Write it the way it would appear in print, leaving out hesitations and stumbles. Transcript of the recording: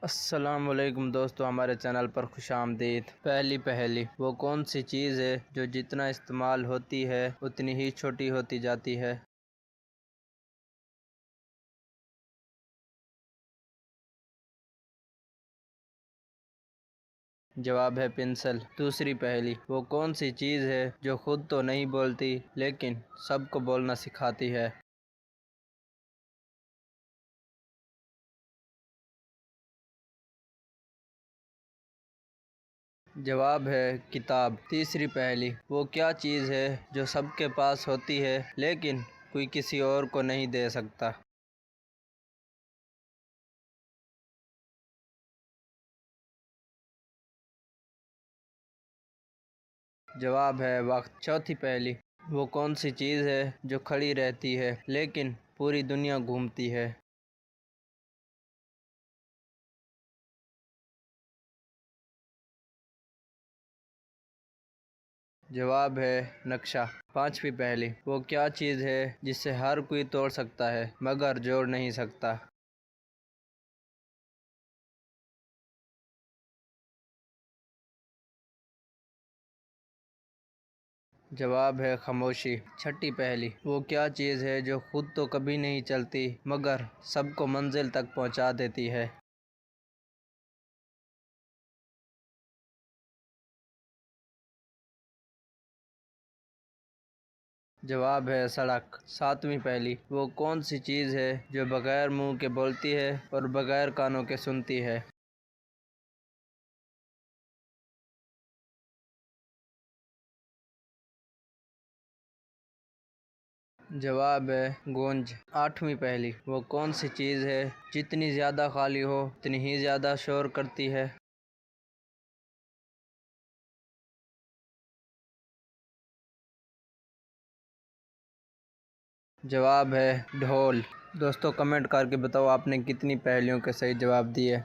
अस्सलाम वालेकुम दोस्तों, हमारे चैनल पर खुशामदीद। पहली पहेली, वो कौन सी चीज़ है जो जितना इस्तेमाल होती है उतनी ही छोटी होती जाती है? जवाब है पेंसिल। दूसरी पहेली, वो कौन सी चीज़ है जो खुद तो नहीं बोलती लेकिन सबको बोलना सिखाती है? जवाब है किताब। तीसरी पहेली, वो क्या चीज़ है जो सबके पास होती है लेकिन कोई किसी और को नहीं दे सकता? जवाब है वक्त। चौथी पहेली, वो कौन सी चीज़ है जो खड़ी रहती है लेकिन पूरी दुनिया घूमती है? जवाब है नक्शा। पांचवी पहेली, वो क्या चीज़ है जिसे हर कोई तोड़ सकता है मगर जोड़ नहीं सकता? जवाब है खामोशी। छठी पहेली, वो क्या चीज़ है जो खुद तो कभी नहीं चलती मगर सबको मंजिल तक पहुंचा देती है? जवाब है सड़क। सातवीं पहेली, वो कौन सी चीज़ है जो बगैर मुंह के बोलती है और बगैर कानों के सुनती है? जवाब है गूंज। आठवीं पहेली, वो कौन सी चीज़ है जितनी ज़्यादा खाली हो उतनी ही ज़्यादा शोर करती है? जवाब है ढोल। दोस्तों, कमेंट करके बताओ आपने कितनी पहेलियों के सही जवाब दिए।